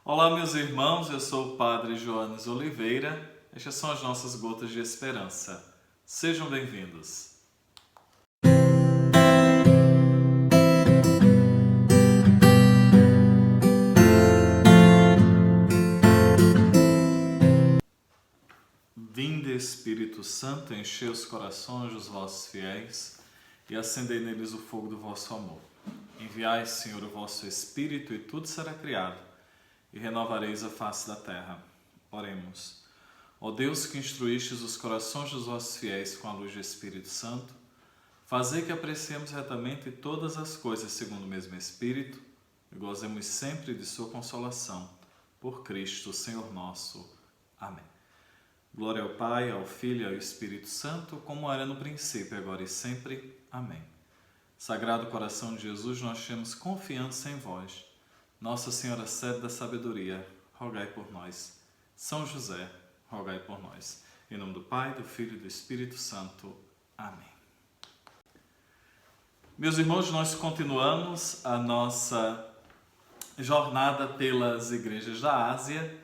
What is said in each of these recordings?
Olá, meus irmãos, eu sou o Padre Joanes Oliveira. Estas são as nossas gotas de esperança. Sejam bem-vindos. Vinde, Espírito Santo, enchei os corações dos vossos fiéis e acendei neles o fogo do vosso amor. Enviai, Senhor, o vosso Espírito e tudo será criado e renovareis a face da terra. Oremos. Ó Deus, que instruístes os corações dos vossos fiéis com a luz do Espírito Santo, fazei que apreciemos retamente todas as coisas segundo o mesmo Espírito e gozemos sempre de sua consolação. Por Cristo, Senhor nosso. Amém. Glória ao Pai, ao Filho e ao Espírito Santo, como era no princípio, agora e sempre. Amém. Sagrado coração de Jesus, nós temos confiança em vós. Nossa Senhora Sede da Sabedoria, rogai por nós. São José, rogai por nós. Em nome do Pai, do Filho e do Espírito Santo. Amém. Meus irmãos, nós continuamos a nossa jornada pelas igrejas da Ásia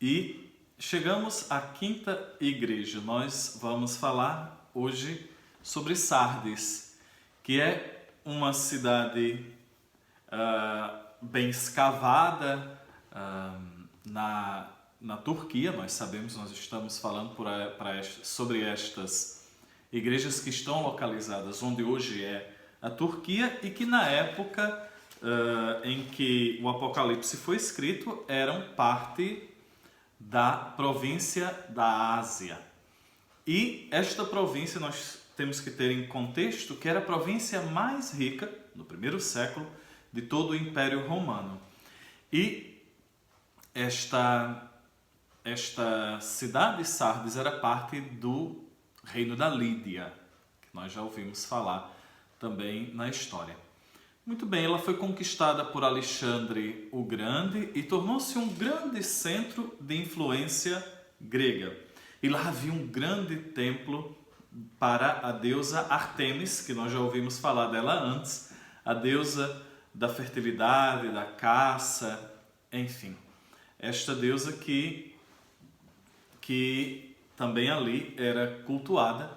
e chegamos à quinta igreja. Nós vamos falar hoje sobre Sardes, que é uma cidade bem escavada na Turquia. Nós sabemos, nós estamos falando sobre estas igrejas que estão localizadas onde hoje é a Turquia e que na época em que o Apocalipse foi escrito eram parte da província da Ásia. E esta província nós temos que ter em contexto que era a província mais rica, no primeiro século, de todo o Império Romano. E esta cidade de Sardes era parte do reino da Lídia, que nós já ouvimos falar também na história. Muito bem, ela foi conquistada por Alexandre o Grande e tornou-se um grande centro de influência grega. E lá havia um grande templo para a deusa Ártemis, que nós já ouvimos falar dela antes, a deusa da fertilidade, da caça, enfim. Esta deusa que também ali era cultuada.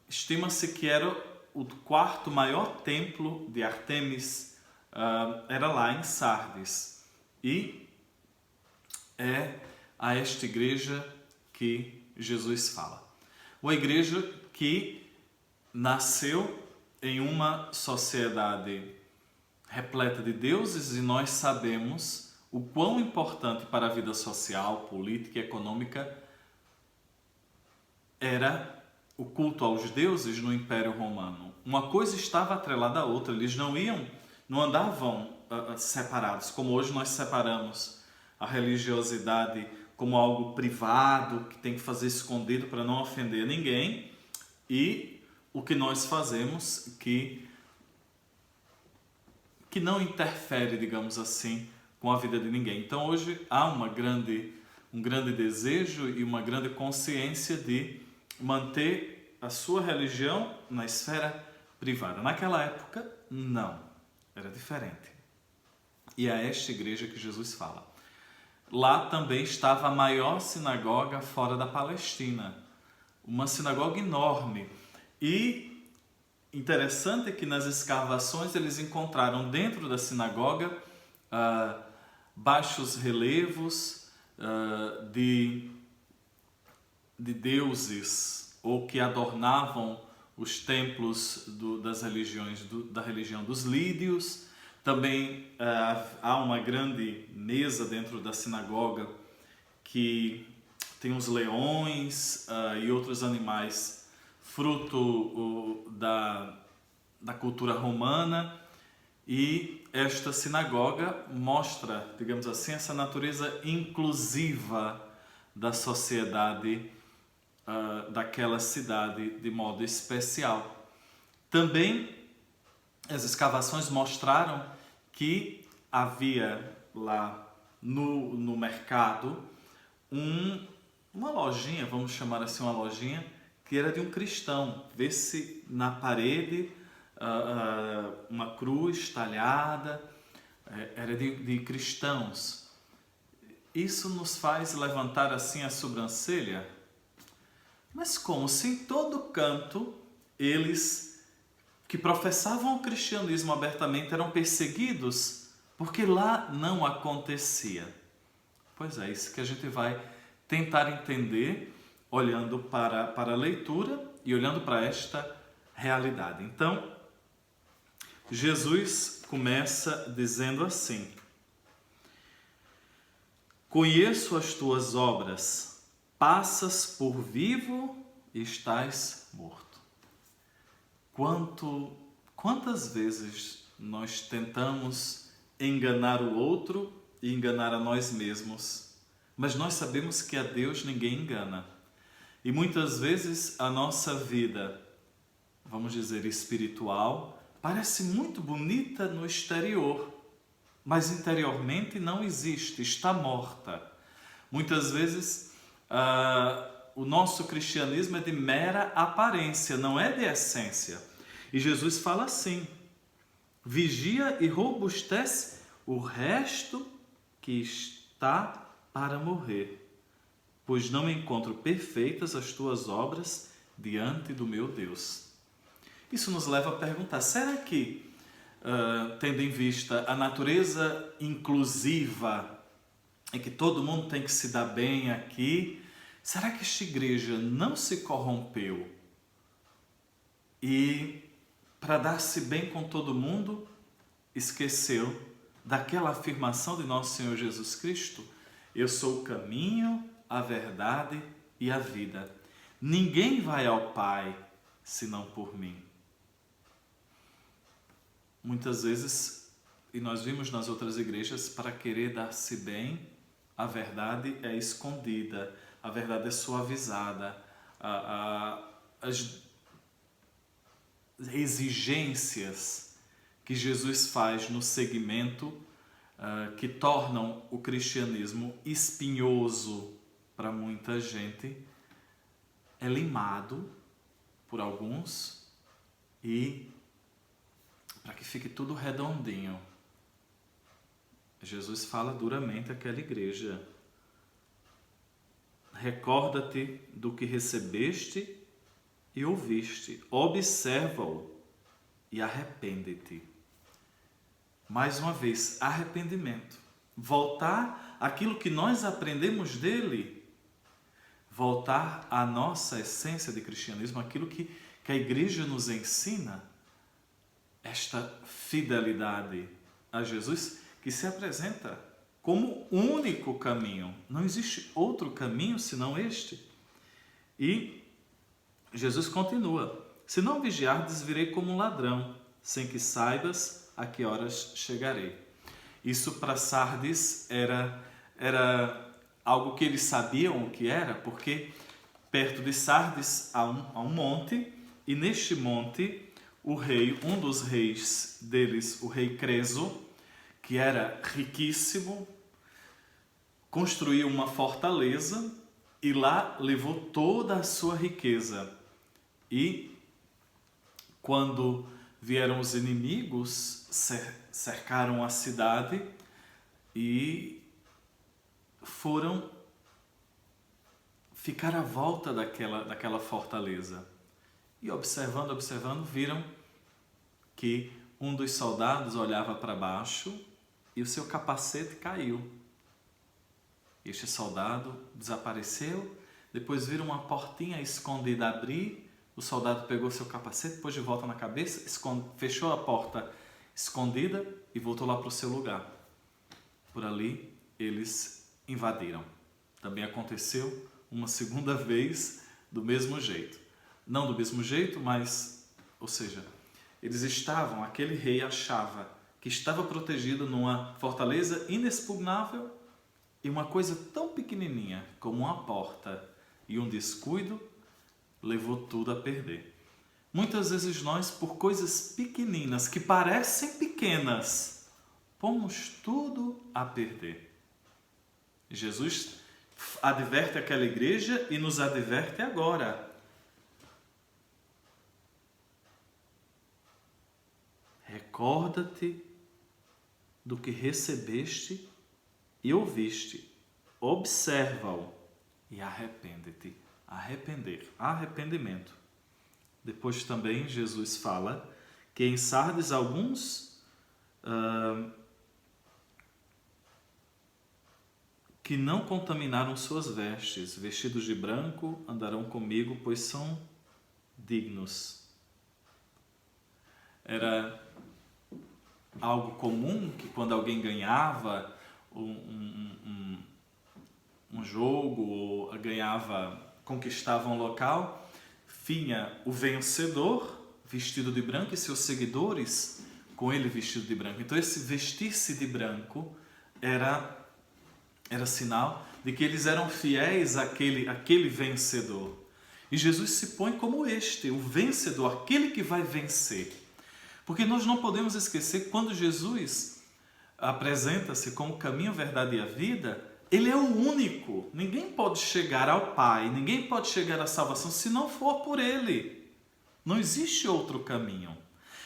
Estima-se que era o quarto maior templo de Ártemis, era lá em Sardes. E é a esta igreja que Jesus fala. Uma igreja que nasceu em uma sociedade repleta de deuses e nós sabemos o quão importante para a vida social, política e econômica era o culto aos deuses no Império Romano. Uma coisa estava atrelada à outra, eles não andavam separados, como hoje nós separamos a religiosidade como algo privado, que tem que fazer escondido para não ofender ninguém, e o que nós fazemos que não interfere, digamos assim, com a vida de ninguém. Então hoje há um grande desejo e uma grande consciência de manter a sua religião na esfera privada. Naquela época, não. Era diferente. E é esta igreja que Jesus fala. Lá também estava a maior sinagoga fora da Palestina. Uma sinagoga enorme. E interessante é que nas escavações eles encontraram dentro da sinagoga baixos relevos de deuses ou que adornavam os templos da religião dos lídios. Também há uma grande mesa dentro da sinagoga que tem os leões e outros animais, fruto da cultura romana. E esta sinagoga mostra, digamos assim, essa natureza inclusiva da sociedade daquela cidade de modo especial. Também as escavações mostraram que havia lá no mercado uma lojinha, vamos chamar assim, uma lojinha que era de um cristão. Vê-se na parede uma cruz talhada, era de cristãos. Isso nos faz levantar assim a sobrancelha. Mas como se em todo canto eles que professavam o cristianismo abertamente eram perseguidos, porque lá não acontecia? Pois é, isso que a gente vai tentar entender olhando para a leitura e olhando para esta realidade. Então, Jesus começa dizendo assim: conheço as tuas obras, passas por vivo e estás morto. Quantas vezes nós tentamos enganar o outro e enganar a nós mesmos, mas nós sabemos que a Deus ninguém engana. E muitas vezes a nossa vida, vamos dizer, espiritual, parece muito bonita no exterior, mas interiormente não existe, está morta. Muitas vezes o nosso cristianismo é de mera aparência, não é de essência. E Jesus fala assim: vigia e robustece o resto que está para morrer, pois não encontro perfeitas as tuas obras diante do meu Deus. Isso nos leva a perguntar, será que, tendo em vista a natureza inclusiva, em que todo mundo tem que se dar bem aqui, será que esta igreja não se corrompeu e, para dar-se bem com todo mundo, esqueceu daquela afirmação de nosso Senhor Jesus Cristo? Eu sou o caminho, a verdade e a vida. Ninguém vai ao Pai senão por mim. Muitas vezes, e nós vimos nas outras igrejas, para querer dar-se bem, a verdade é escondida, a verdade é suavizada, as exigências que Jesus faz no segmento que tornam o cristianismo espinhoso para muita gente, é limado por alguns e para que fique tudo redondinho. Jesus fala duramente àquela igreja: recorda-te do que recebeste e ouviste, observa-o e arrepende-te. Mais uma vez, arrependimento. Voltar àquilo que nós aprendemos dele. Voltar à nossa essência de cristianismo, aquilo que a igreja nos ensina. Esta fidelidade a Jesus que se apresenta como único caminho. Não existe outro caminho senão este. E Jesus continua: se não vigiardes, virei como um ladrão, sem que saibas a que horas chegarei. Isso para Sardes era algo que eles sabiam o que era, porque perto de Sardes há um monte, e neste monte o rei, um dos reis deles, o rei Creso, que era riquíssimo, construiu uma fortaleza e lá levou toda a sua riqueza. E quando vieram os inimigos, cercaram a cidade e foram ficar à volta daquela fortaleza. E observando, viram que um dos soldados olhava para baixo e o seu capacete caiu. Este soldado desapareceu, depois viram uma portinha escondida abrir, o soldado pegou seu capacete, pôs de volta na cabeça, fechou a porta escondida e voltou lá para o seu lugar. Por ali, eles invadiram. Também aconteceu uma segunda vez do mesmo jeito. Não do mesmo jeito, mas, ou seja, eles estavam, aquele rei achava que estava protegido numa fortaleza inexpugnável e uma coisa tão pequenininha como uma porta e um descuido levou tudo a perder. Muitas vezes nós, por coisas pequeninas que parecem pequenas, pomos tudo a perder. Jesus adverte aquela igreja e nos adverte agora. Recorda-te do que recebeste e ouviste. Observa-o e arrepende-te. Arrependimento. Depois também Jesus fala que em Sardes alguns que não contaminaram suas vestes, vestidos de branco, andarão comigo, pois são dignos. Era algo comum que quando alguém ganhava um jogo ou conquistava um local, vinha o vencedor vestido de branco e seus seguidores com ele vestido de branco. Então esse vestir-se de branco era sinal de que eles eram fiéis àquele vencedor. E Jesus se põe como o vencedor, aquele que vai vencer. Porque nós não podemos esquecer que quando Jesus apresenta-se como o caminho, a verdade e a vida, ele é o único. Ninguém pode chegar ao Pai, ninguém pode chegar à salvação se não for por ele. Não existe outro caminho.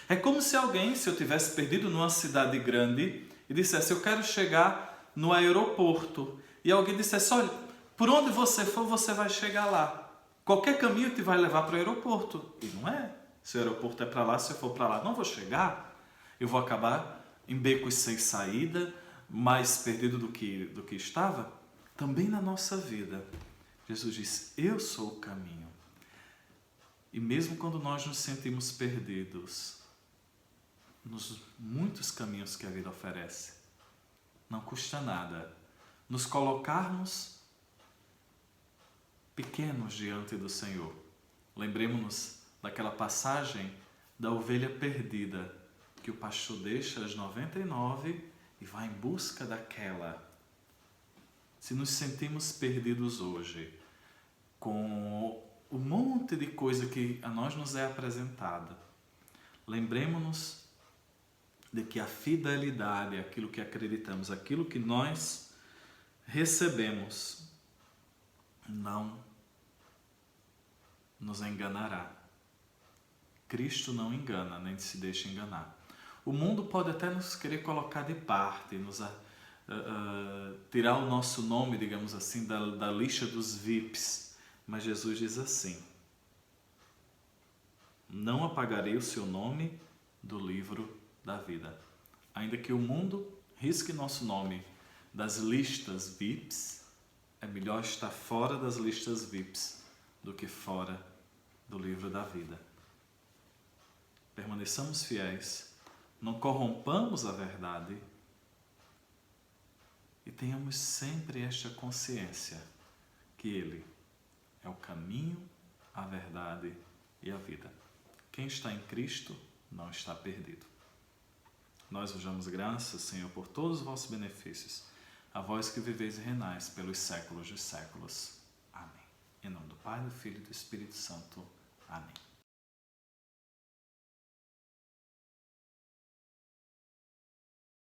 É como se eu tivesse perdido numa cidade grande e dissesse, eu quero chegar no aeroporto. E alguém dissesse, olha, por onde você for, você vai chegar lá. Qualquer caminho te vai levar para o aeroporto. E não é. Se o aeroporto é para lá, se eu for para lá, não vou chegar. Eu vou acabar em becos sem saída, mais perdido do que estava. Também na nossa vida, Jesus diz, eu sou o caminho. E mesmo quando nós nos sentimos perdidos, nos muitos caminhos que a vida oferece, não custa nada nos colocarmos pequenos diante do Senhor. Lembremos-nos daquela passagem da ovelha perdida, que o pastor deixa as 99 e vai em busca daquela. Se nos sentimos perdidos hoje, com o monte de coisa que a nós nos é apresentada, lembremos-nos de que a fidelidade, aquilo que acreditamos, aquilo que nós recebemos, não nos enganará. Cristo não engana, nem se deixa enganar. O mundo pode até nos querer colocar de parte, nos tirar o nosso nome, digamos assim, da lista dos VIPs. Mas Jesus diz assim, não apagarei o seu nome do livro da vida. Ainda que o mundo risque nosso nome das listas VIPs, é melhor estar fora das listas VIPs do que fora do livro da vida. Permaneçamos fiéis, não corrompamos a verdade e tenhamos sempre esta consciência que Ele é o caminho, a verdade e a vida. Quem está em Cristo não está perdido. Nós vos damos graças, Senhor, por todos os vossos benefícios, a vós que viveis e reinais pelos séculos dos séculos. Amém. Em nome do Pai, do Filho e do Espírito Santo. Amém.